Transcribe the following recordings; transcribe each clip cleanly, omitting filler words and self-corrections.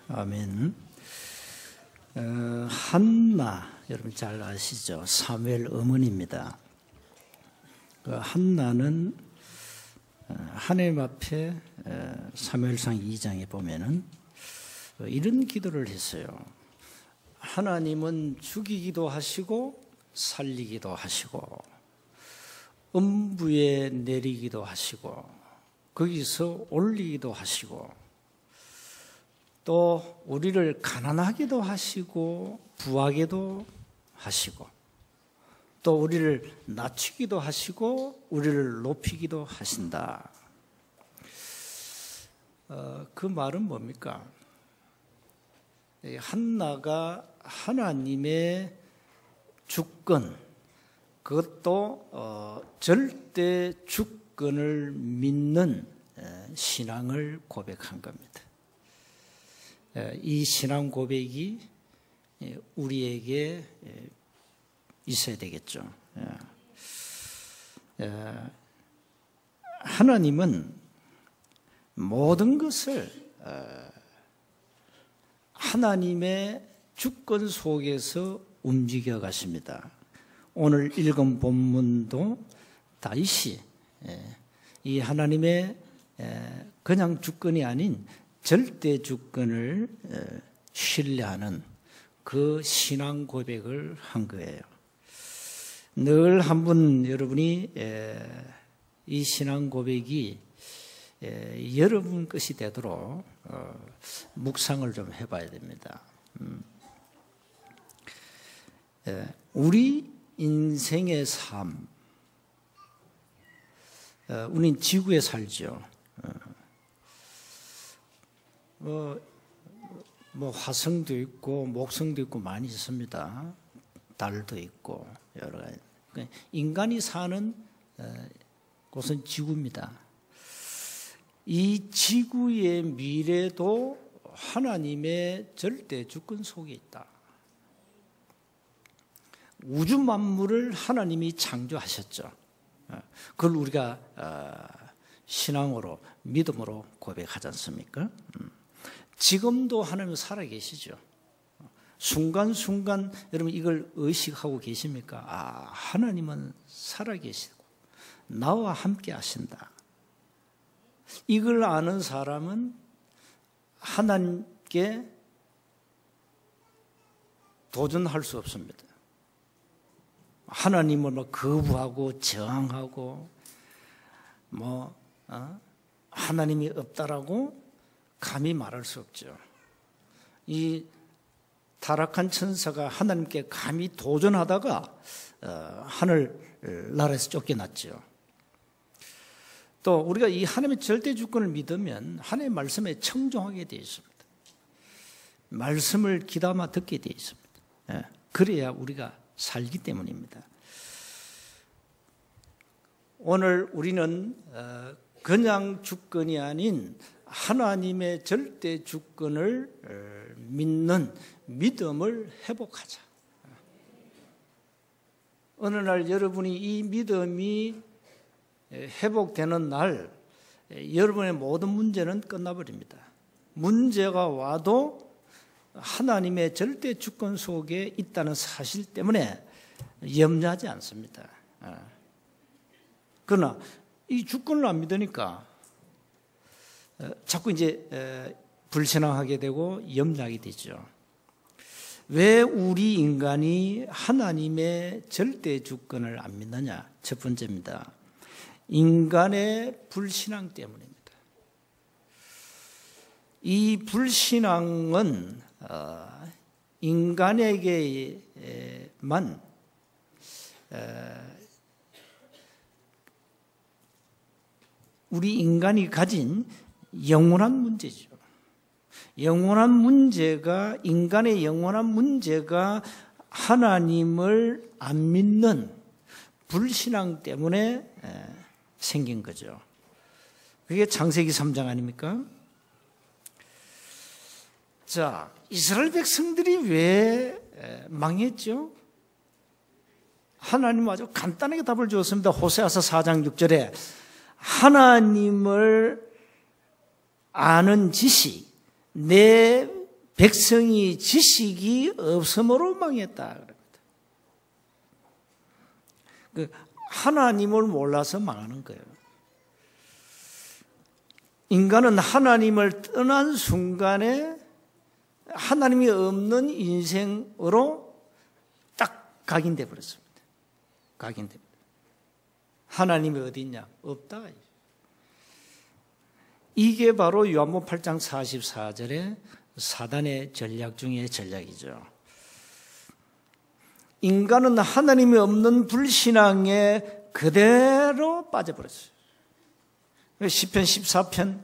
아멘. 한나 여러분 잘 아시죠? 사무엘 어머니입니다. 한나는 하나님 앞에 사무엘상 2장에 보면은 이런 기도를 했어요. 하나님은 죽이기도 하시고 살리기도 하시고 음부에 내리기도 하시고 거기서 올리기도 하시고 또 우리를 가난하게도 하시고 부하게도 하시고 또 우리를 낮추기도 하시고 우리를 높이기도 하신다. 그 말은 뭡니까? 한나가 하나님의 주권, 그것도 절대 주권을 믿는 신앙을 고백한 겁니다. 이 신앙 고백이 우리에게 있어야 되겠죠. 하나님은 모든 것을 하나님의 주권 속에서 움직여 가십니다. 오늘 읽은 본문도 다윗이 이 하나님의 그냥 주권이 아닌 절대 주권을 신뢰하는 그 신앙 고백을 한 거예요. 늘 한번 여러분이 이 신앙 고백이 여러분 것이 되도록 묵상을 좀 해봐야 됩니다. 우리 인생의 삶, 우리는 지구에 살죠. 화성도 있고 목성도 있고 많이 있습니다. 달도 있고 여러 가지. 인간이 사는 곳은 지구입니다. 이 지구의 미래도 하나님의 절대 주권 속에 있다. 우주 만물을 하나님이 창조하셨죠. 그걸 우리가 신앙으로 믿음으로 고백하지 않습니까? 지금도 하나님 살아계시죠. 순간순간 여러분 이걸 의식하고 계십니까? 하나님은 살아계시고 나와 함께 하신다. 이걸 아는 사람은 하나님께 도전할 수 없습니다. 하나님을 거부하고 저항하고 하나님이 없다라고 감히 말할 수 없죠. 이 타락한 천사가 하나님께 감히 도전하다가 하늘 나라에서 쫓겨났죠. 또 우리가 이 하나님의 절대 주권을 믿으면 하나님의 말씀에 청종하게 되어 있습니다. 말씀을 귀담아 듣게 되어 있습니다. 그래야 우리가 살기 때문입니다. 오늘 우리는 그냥 주권이 아닌 하나님의 절대 주권을 믿는 믿음을 회복하자. 어느 날 여러분이 이 믿음이 회복되는 날 여러분의 모든 문제는 끝나버립니다. 문제가 와도 하나님의 절대 주권 속에 있다는 사실 때문에 염려하지 않습니다. 그러나 이 주권을 안 믿으니까 자꾸 이제 불신앙하게 되고 염려하게 되죠. 왜 우리 인간이 하나님의 절대 주권을 안 믿느냐? 첫 번째입니다. 인간의 불신앙 때문입니다. 이 불신앙은 인간에게만 우리 인간이 가진 영원한 문제죠. 영원한 문제가 인간의 영원한 문제가 하나님을 안 믿는 불신앙 때문에 생긴 거죠. 그게 창세기 3장 아닙니까? 자, 이스라엘 백성들이 왜 망했죠? 하나님은 아주 간단하게 답을 주었습니다. 호세아서 4장 6절에 하나님을 아는 지식, 내 백성이 지식이 없음으로 망했다. 그 하나님을 몰라서 망하는 거예요. 인간은 하나님을 떠난 순간에 하나님이 없는 인생으로 딱 각인돼 버렸습니다. 각인돼 버렸어요. 하나님이 어디 있냐? 없다. 이게 바로 요한복음 8장 44절에 사단의 전략 중에 전략이죠. 인간은 하나님이 없는 불신앙에 그대로 빠져버렸어요. 시편 14편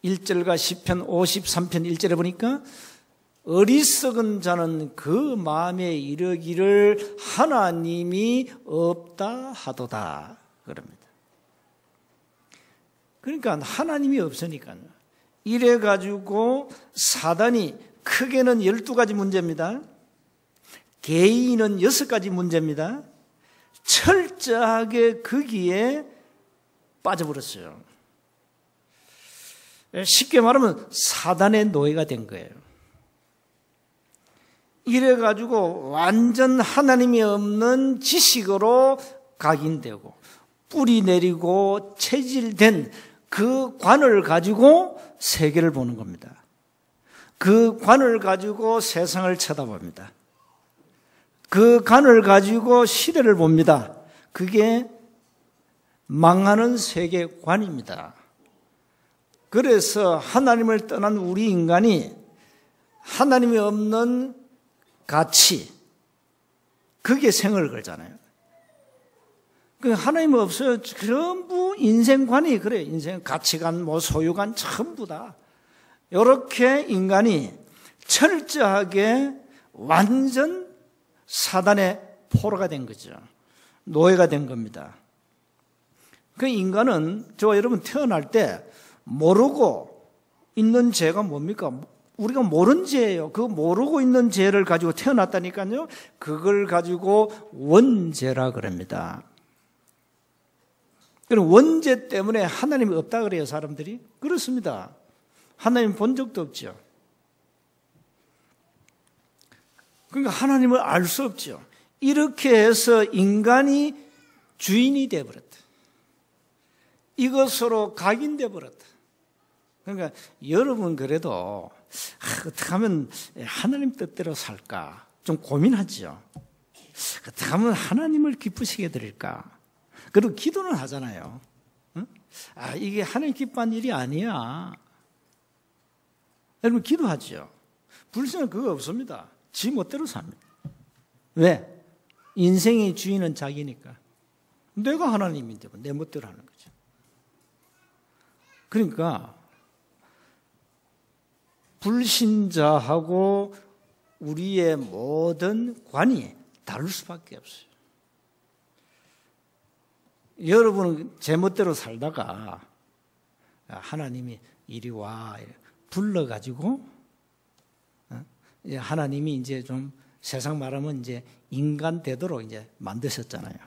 1절과 시편 53편 1절에 보니까 어리석은 자는 그 마음에 이르기를 하나님이 없다 하도다 그럽니다. 그러니까 하나님이 없으니까요. 이래가지고 사단이 크게는 12가지 문제입니다. 개인은 6가지 문제입니다. 철저하게 거기에 빠져버렸어요. 쉽게 말하면 사단의 노예가 된 거예요. 이래가지고 완전 하나님이 없는 지식으로 각인되고 뿌리 내리고 체질된 그 관을 가지고 세계를 보는 겁니다. 그 관을 가지고 세상을 쳐다봅니다. 그 관을 가지고 시대를 봅니다. 그게 망하는 세계관입니다. 그래서 하나님을 떠난 우리 인간이 하나님이 없는 가치, 그게 생을 걸잖아요. 하나님이 없어요. 전부 인생관이 그래요. 인생 가치관, 소유관 전부 다. 이렇게 인간이 철저하게 완전 사단의 포로가 된 거죠. 노예가 된 겁니다. 그 인간은 여러분 태어날 때 모르고 있는 죄가 뭡니까? 우리가 모르는 죄예요. 그 모르고 있는 죄를 가지고 태어났다니까요. 그걸 가지고 원죄라 그럽니다. 그럼 원죄 때문에 하나님이 없다 그래요, 사람들이? 그렇습니다. 하나님 본 적도 없죠. 그러니까 하나님을 알 수 없죠. 이렇게 해서 인간이 주인이 되어버렸다. 이것으로 각인되어 버렸다. 그러니까 여러분 그래도 어떻게 하면 하나님 뜻대로 살까 좀 고민하죠. 어떻게 하면 하나님을 기쁘시게 드릴까. 그리고 기도는 하잖아요. 응? 이게 하나님 기뻐한 일이 아니야. 여러분 기도하죠. 불신은 그거 없습니다. 지 멋대로 삽니다. 왜? 인생의 주인은 자기니까. 내가 하나님인데 내 멋대로 하는 거죠. 그러니까 불신자하고 우리의 모든 관이 다를 수밖에 없어요. 여러분은 제멋대로 살다가 하나님이 이리 와 불러가지고 하나님이 이제 좀 세상 말하면 이제 인간 되도록 이제 만드셨잖아요.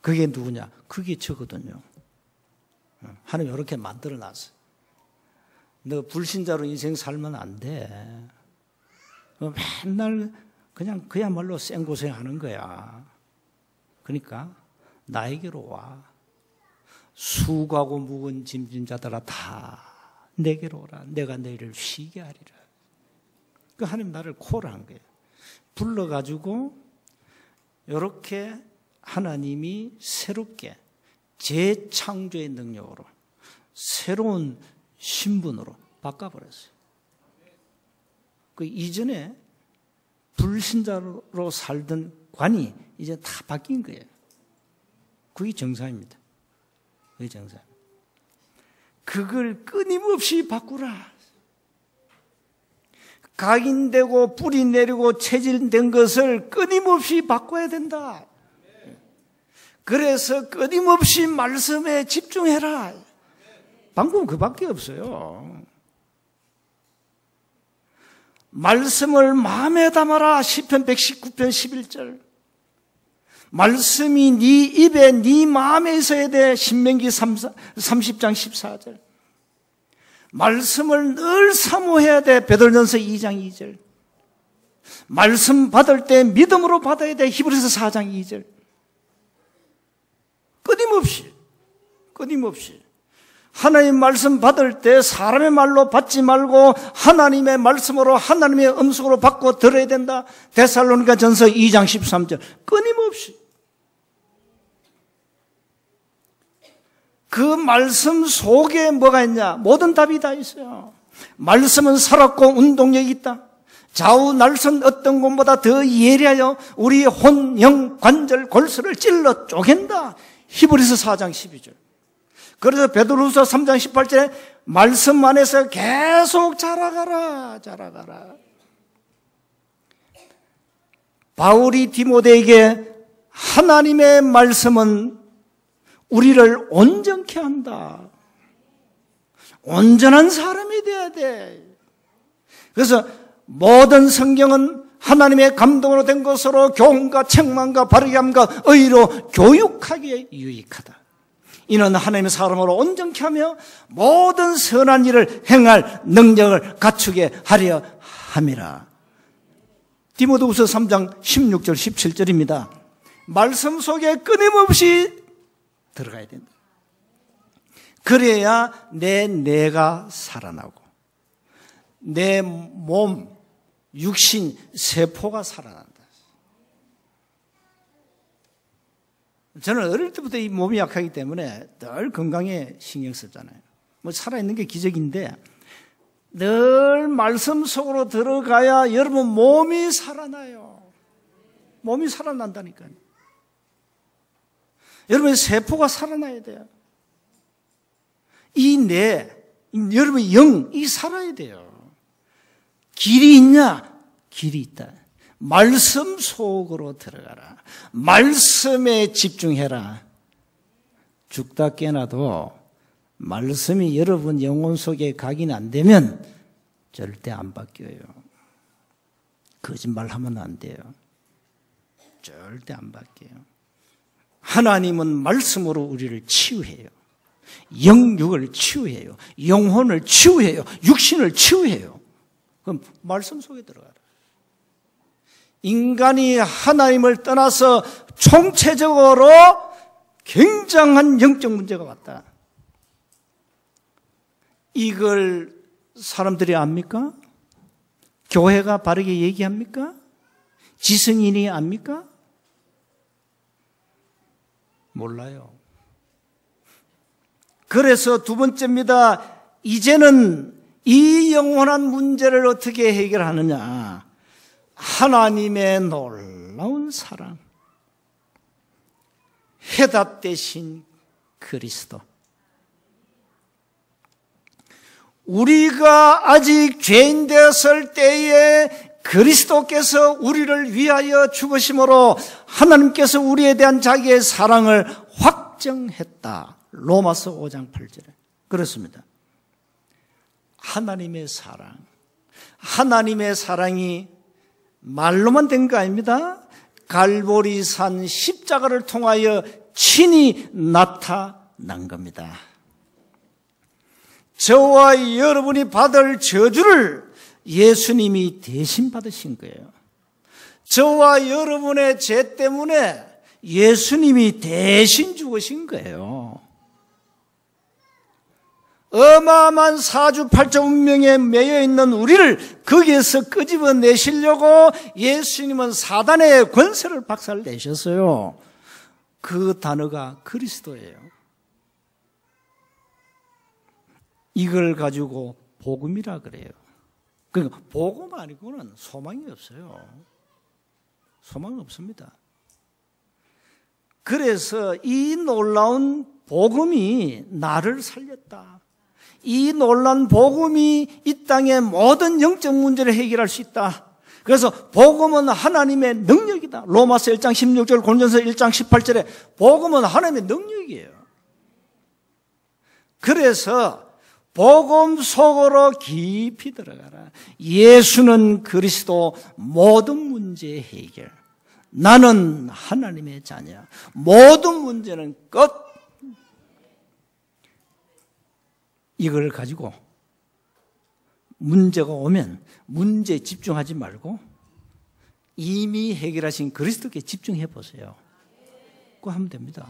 그게 누구냐? 그게 저거든요. 하나님 이렇게 만들어 놨어. 너 불신자로 인생 살면 안 돼. 맨날 그냥 그야말로 생고생 하는 거야. 그러니까 나에게로 와. 수고하고 무거운 짐진 자들아 다 내게로 오라. 내가 너희를 쉬게 하리라. 그 하나님 나를 콜한 거예요. 불러가지고 이렇게 하나님이 새롭게 재창조의 능력으로 새로운 신분으로 바꿔버렸어요. 그 이전에 불신자로 살던 관이 이제 다 바뀐 거예요. 그게 정상입니다. 그게 정상. 그걸 끊임없이 바꾸라. 각인되고 뿌리 내리고 체질된 것을 끊임없이 바꿔야 된다. 그래서 끊임없이 말씀에 집중해라. 방법은 그밖에 없어요. 말씀을 마음에 담아라. 시편 119편 11절. 말씀이 네 입에 네 마음에 있어야 돼. 신명기 30장 14절. 말씀을 늘 사모해야 돼. 베드로전서 2장 2절. 말씀 받을 때 믿음으로 받아야 돼. 히브리서 4장 2절. 끊임없이 하나님 말씀 받을 때 사람의 말로 받지 말고 하나님의 말씀으로, 하나님의 음성으로 받고 들어야 된다. 데살로니가 전서 2장 13절. 끊임없이. 그 말씀 속에 뭐가 있냐? 모든 답이 다 있어요. 말씀은 살았고 운동력이 있다. 좌우 날선 어떤 것보다 더 예리하여 우리 혼, 영, 관절, 골수를 찔러 쪼갠다. 히브리서 4장 12절. 그래서 베드로후서 3장 18절에 말씀 안에서 계속 자라가라. 바울이 디모데에게 하나님의 말씀은 우리를 온전케 한다. 온전한 사람이 돼야 돼. 그래서 모든 성경은 하나님의 감동으로 된 것으로 교훈과 책망과 바르게 함과 의로 교육하기에 유익하다. 이는 하나님의 사람으로 온전케 하며 모든 선한 일을 행할 능력을 갖추게 하려 함이라. 디모데후서 3장 16절 17절입니다. 말씀 속에 끊임없이 들어가야 된다. 그래야 내가 살아나고 내 몸, 육신, 세포가 살아난다. 저는 어릴 때부터 이 몸이 약하기 때문에 늘 건강에 신경 썼잖아요. 뭐 살아있는 게 기적인데 늘 말씀 속으로 들어가야 여러분 몸이 살아나요. 몸이 살아난다니까요. 여러분의 세포가 살아나야 돼요. 이 여러분의 영이 살아야 돼요. 길이 있냐? 길이 있다. 말씀 속으로 들어가라. 말씀에 집중해라. 죽다 깨나도 말씀이 여러분 영혼 속에 각인 안 되면 절대 안 바뀌어요. 거짓말하면 안 돼요. 절대 안 바뀌어요. 하나님은 말씀으로 우리를 치유해요. 영육을 치유해요. 영혼을 치유해요. 육신을 치유해요. 그럼 말씀 속에 들어가라. 인간이 하나님을 떠나서 총체적으로 굉장한 영적 문제가 왔다. 이걸 사람들이 압니까? 교회가 바르게 얘기합니까? 지성인이 압니까? 몰라요. 그래서 두 번째입니다. 이제는 이 영원한 문제를 어떻게 해결하느냐? 하나님의 놀라운 사랑, 해답 대신 그리스도. 우리가 아직 죄인 되었을 때에 그리스도께서 우리를 위하여 죽으심으로 하나님께서 우리에 대한 자기의 사랑을 확정했다. 로마서 5장 8절에 그렇습니다. 하나님의 사랑이 말로만 된 거 아닙니다. 갈보리산 십자가를 통하여 친히 나타난 겁니다. 저와 여러분이 받을 저주를 예수님이 대신 받으신 거예요. 저와 여러분의 죄 때문에 예수님이 대신 죽으신 거예요. 어마어마한 사주팔자 운명에 매여 있는 우리를 거기에서 끄집어내시려고 예수님은 사단의 권세를 박살내셨어요. 그 단어가 그리스도예요. 이걸 가지고 복음이라 그래요. 그러니까 복음 아니고는 소망이 없어요. 소망은 없습니다. 그래서 이 놀라운 복음이 나를 살렸다. 이 놀라운 복음이 이 땅의 모든 영적 문제를 해결할 수 있다. 그래서 복음은 하나님의 능력이다. 로마서 1장 16절, 고린도전서 1장 18절에 복음은 하나님의 능력이에요. 그래서 복음 속으로 깊이 들어가라. 예수는 그리스도, 모든 문제의 해결. 나는 하나님의 자녀. 모든 문제는 끝. 이걸 가지고 문제가 오면 문제에 집중하지 말고 이미 해결하신 그리스도께 집중해 보세요. 그거 하면 됩니다.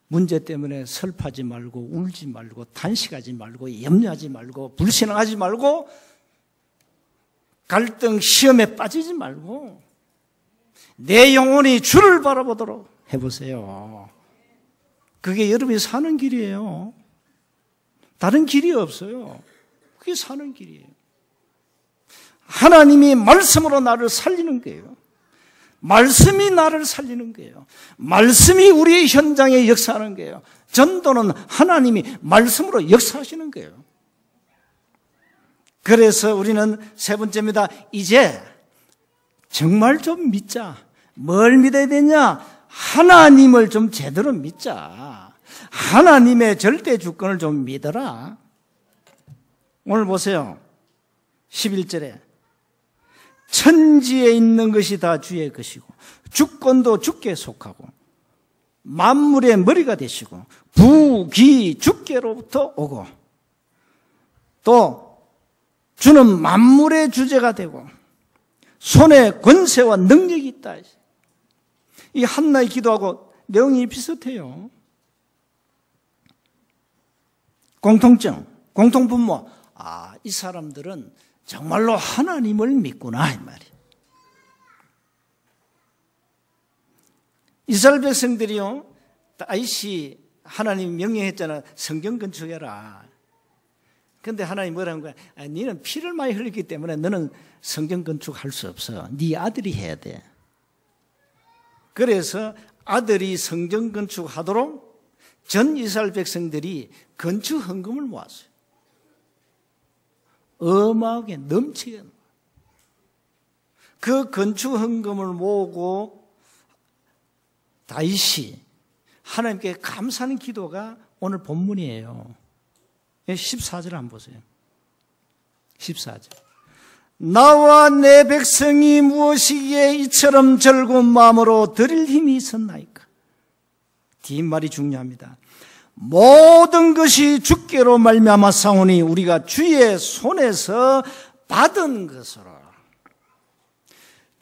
문제 때문에 슬퍼하지 말고 울지 말고 단식하지 말고 염려하지 말고 불신앙하지 말고 갈등 시험에 빠지지 말고 내 영혼이 주를 바라보도록 해보세요. 그게 여러분이 사는 길이에요. 다른 길이 없어요. 그게 사는 길이에요. 하나님이 말씀으로 나를 살리는 거예요. 말씀이 나를 살리는 거예요. 말씀이 우리의 현장에 역사하는 거예요. 전도는 하나님이 말씀으로 역사하시는 거예요. 그래서 우리는 세 번째입니다. 이제 정말 좀 믿자. 뭘 믿어야 되냐? 하나님을 좀 제대로 믿자. 하나님의 절대 주권을 좀 믿어라. 오늘 보세요. 11절에 천지에 있는 것이 다 주의 것이고 주권도 주께 속하고 만물의 머리가 되시고 부귀 주께로부터 오고 또 주는 만물의 주제가 되고 손에 권세와 능력이 있다. 이 한나의 기도하고 내용이 비슷해요. 공통점, 공통분모. 이 사람들은 정말로 하나님을 믿구나 이 말이에요. 이스라엘 백성들이요, 다윗이 하나님 명령했잖아. 성경 건축해라. 그런데 하나님 뭐라는 거야? 너는 피를 많이 흘렸기 때문에 너는 성경 건축할 수 없어. 네 아들이 해야 돼. 그래서 아들이 성경 건축하도록 전 이스라엘 백성들이 건축 헌금을 모았어요. 어마하게 넘치게. 그 건축 헌금을 모으고 다윗이 하나님께 감사하는 기도가 오늘 본문이에요. 14절 한번 보세요. 14절. 나와 내 백성이 무엇이기에 이처럼 즐거운 마음으로 드릴 힘이 있었나이까. 뒷말이 중요합니다. 모든 것이 주께로 말미암아 싸우니 우리가 주의 손에서 받은 것으로.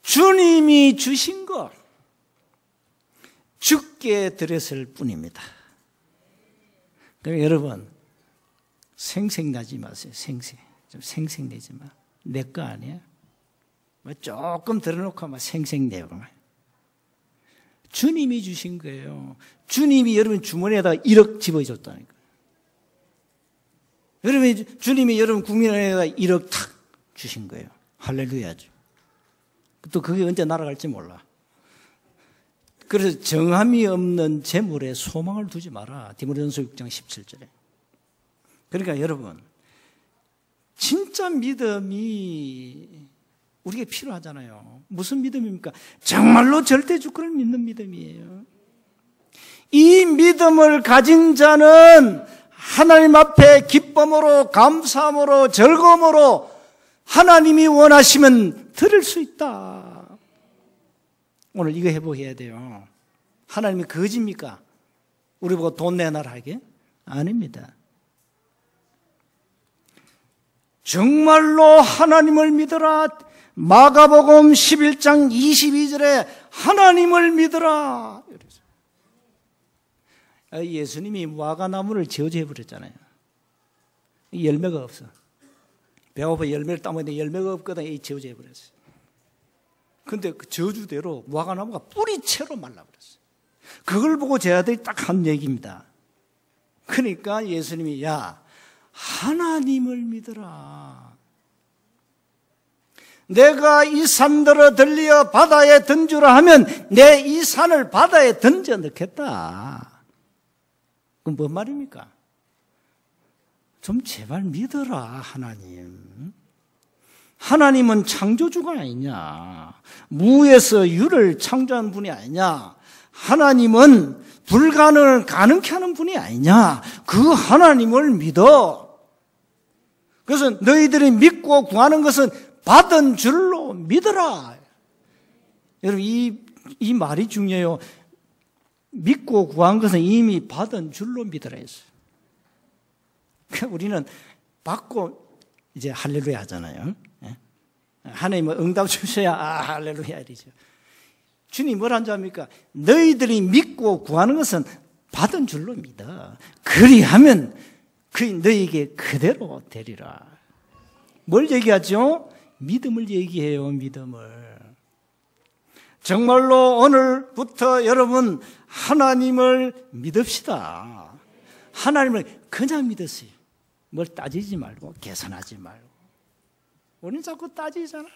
주님이 주신 것 주께 드렸을 뿐입니다. 그러니까 여러분 생색나지 마세요. 좀 생색내지 마. 내 거 아니야? 조금 들어놓고 막 생색내고. 주님이 주신 거예요. 주님이 여러분 주머니에다 1억 집어줬다니까. 주님이 여러분 국민에다 1억 탁 주신 거예요. 할렐루야죠. 또 그게 언제 날아갈지 몰라. 그래서 정함이 없는 재물에 소망을 두지 마라. 디모데전서 6장 17절에. 그러니까 여러분 진짜 믿음이 우리에게 필요하잖아요. 무슨 믿음입니까? 정말로 절대 주권을 믿는 믿음이에요. 이 믿음을 가진 자는 하나님 앞에 기쁨으로 감사함으로 즐거움으로 하나님이 원하시면 드릴 수 있다. 오늘 이거 해보게 해야 돼요. 하나님이 거짓입니까? 우리 보고 돈 내놔라 하게? 아닙니다. 정말로 하나님을 믿어라. 마가복음 11장 22절에 하나님을 믿어라. 예수님이 무화과나무를 저주해버렸잖아요. 열매가 없어. 배고파 열매를 따먹는데 열매가 없거든. 저주해버렸어요. 근데 그 저주대로 무화과나무가 뿌리채로 말라버렸어요. 그걸 보고 제 아들이 딱 한 얘기입니다. 그러니까 예수님이 야 하나님을 믿어라. 내가 이 산들을 들려 바다에 던주라 하면 내 이 산을 바다에 던져 넣겠다. 그럼 뭔 말입니까? 좀 제발 믿어라 하나님. 하나님은 창조주가 아니냐. 무에서 유를 창조한 분이 아니냐. 하나님은 불가능을 가능케 하는 분이 아니냐. 그 하나님을 믿어. 그래서 너희들이 믿고 구하는 것은 받은 줄로 믿어라. 여러분 이 말이 중요해요. 믿고 구한 것은 이미 받은 줄로 믿어라 했어요. 그러니까 우리는 받고 이제 할렐루야 하잖아요. 하나님은 응답 주셔야 할렐루야 이러죠. 주님 뭐라 줄 압니까? 너희들이 믿고 구하는 것은 받은 줄로 믿어. 그리하면 그 너희에게 그대로 되리라. 뭘 얘기하죠? 믿음을 얘기해요. 믿음을. 정말로 오늘부터 여러분 하나님을 믿읍시다. 하나님을 그냥 믿으세요. 뭘 따지지 말고 계산하지 말고. 우리는 자꾸 따지잖아.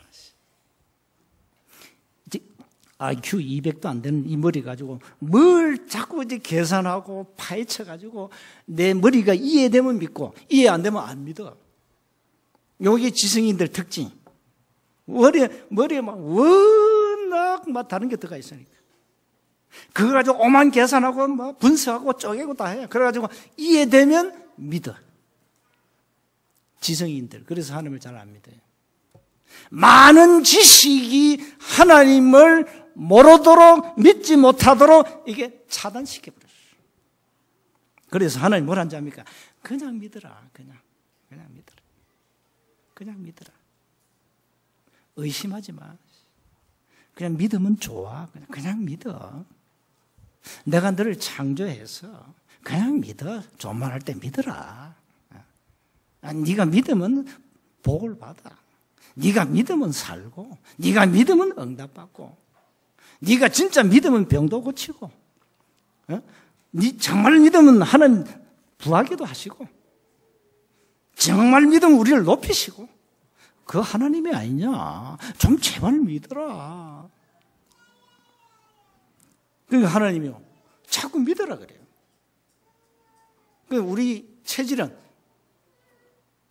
IQ 200도 안 되는 이 머리 가지고 뭘 자꾸 이제 계산하고 파헤쳐 가지고 내 머리가 이해되면 믿고 이해 안 되면 안 믿어. 여기 지성인들 특징. 머리에 막 워낙 막 다른 게 들어가 있으니까. 그거 가지고 오만 계산하고 막 분석하고 쪼개고 다 해. 그래가지고 이해되면 믿어. 지성인들. 그래서 하나님을 잘 안 믿어요. 많은 지식이 하나님을 모르도록 믿지 못하도록 이게 차단시켜버렸어요. 그래서 하나님 뭘 한지 압니까? 그냥 믿어라. 그냥 믿어라. 그냥 믿어라. 의심하지 마. 그냥 믿으면 좋아. 그냥 믿어. 내가 너를 창조해서 그냥 믿어. 좋은 할 때 믿어라. 네가 믿으면 복을 받아. 네가 믿으면 살고, 네가 믿으면 응답받고, 네가 진짜 믿으면 병도 고치고, 네 정말 믿으면 하나님 부하기도 하시고, 정말 믿으면 우리를 높이시고, 그 하나님이 아니냐? 좀 제발 믿어라. 그러니까 하나님이요, 자꾸 믿어라 그래요. 그러니까 우리 체질은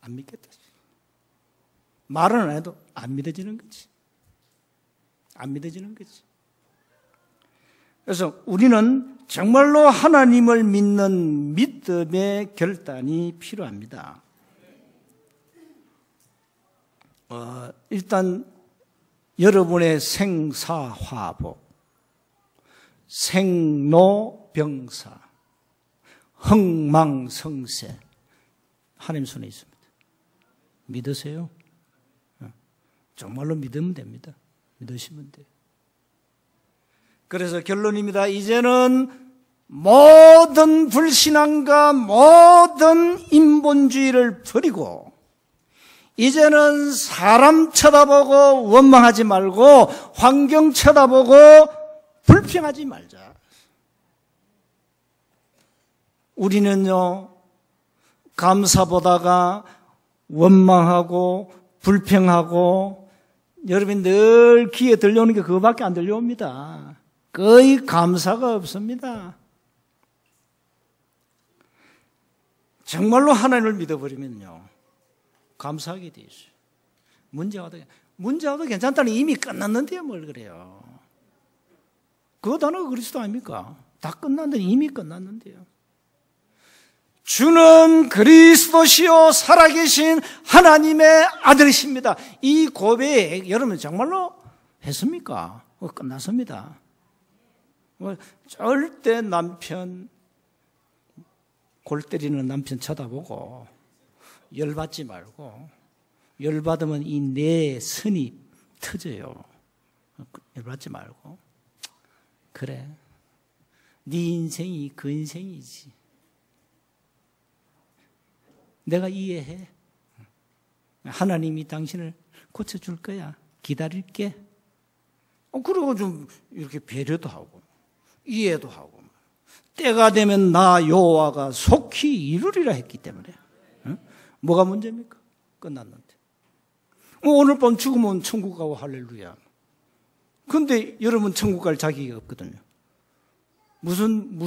안 믿겠다. 말은 안 해도 안 믿어지는 거지. 안 믿어지는 거지. 그래서 우리는 정말로 하나님을 믿는 믿음의 결단이 필요합니다. 일단 여러분의 생사화복, 생로병사, 흥망성쇠 하나님 손에 있습니다. 믿으세요? 정말로 믿으면 됩니다. 믿으시면 돼요. 그래서 결론입니다. 이제는 모든 불신앙과 모든 인본주의를 버리고 이제는 사람 쳐다보고 원망하지 말고 환경 쳐다보고 불평하지 말자. 우리는요, 감사보다가 원망하고 불평하고 여러분 늘 귀에 들려오는 게 그거밖에 안 들려옵니다. 거의 감사가 없습니다. 정말로 하나님을 믿어버리면요, 감사하게 돼 있어요. 문제 와도 괜찮다니 이미 끝났는데요, 뭘 그래요. 그거 단어가 그리스도 아닙니까? 다 끝났는데 이미 끝났는데요. 주는 그리스도시요 살아계신 하나님의 아들이십니다. 이 고백 여러분 정말로 했습니까? 끝났습니다. 절대 남편 골 때리는 남편 쳐다보고 열받지 말고, 열받으면 이 내 선이 터져요. 열받지 말고, 그래, 네 인생이 그 인생이지. 내가 이해해. 하나님이 당신을 고쳐줄 거야. 기다릴게. 그리고 좀 이렇게 배려도 하고 이해도 하고, 때가 되면 나 여호와가 속히 이루리라 했기 때문에. 뭐가 문제입니까? 끝났는데. 오늘 밤 죽으면 천국 가고 할렐루야. 근데 여러분 천국 갈 자격이 없거든요. 무슨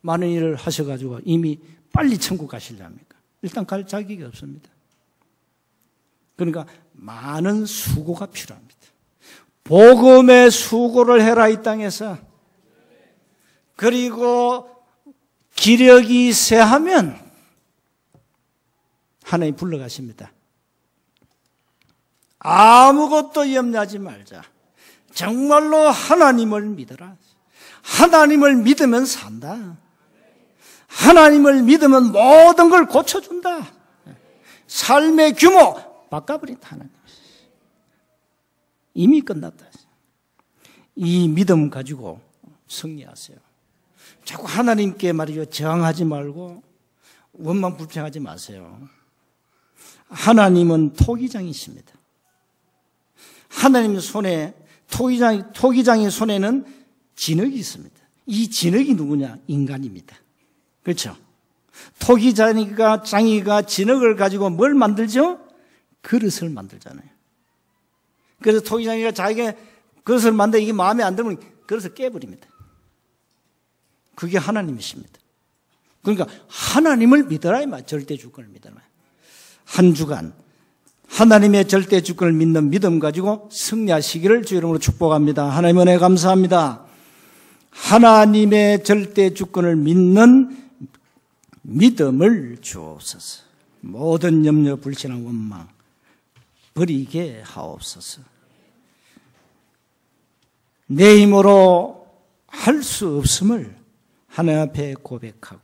많은 일을 하셔가지고 이미 빨리 천국 가시려합니까? 일단 갈 자격이 없습니다. 그러니까 많은 수고가 필요합니다. 복음의 수고를 해라, 이 땅에서. 그리고 기력이 세하면 하나님 불러가십니다. 아무것도 염려하지 말자. 정말로 하나님을 믿어라. 하나님을 믿으면 산다. 하나님을 믿으면 모든 걸 고쳐준다. 삶의 규모 바꿔버린다. 하나님. 이미 끝났다. 이 믿음 가지고 승리하세요. 자꾸 하나님께 말이죠. 저항하지 말고 원망 불평하지 마세요. 하나님은 토기장이십니다. 하나님 손에 토기장의 손에는 진흙이 있습니다. 이 진흙이 누구냐? 인간입니다. 그렇죠? 토기장이가 진흙을 가지고 뭘 만들죠? 그릇을 만들잖아요. 그래서 토기장이가 자기가 그릇을 만들 이게 마음에 안 들면 그릇을 깨버립니다. 그게 하나님이십니다. 그러니까 하나님을 믿어라 이 말, 절대 주권을 믿어라. 한 주간 하나님의 절대 주권을 믿는 믿음 가지고 승리하시기를 주 이름으로 축복합니다. 하나님 은혜 감사합니다. 하나님의 절대 주권을 믿는 믿음을 주옵소서. 모든 염려 불신한 원망 버리게 하옵소서. 내 힘으로 할 수 없음을 하나님 앞에 고백하고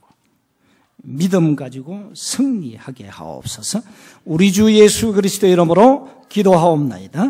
믿음 가지고 승리하게 하옵소서. 우리 주 예수 그리스도 이름으로 기도하옵나이다.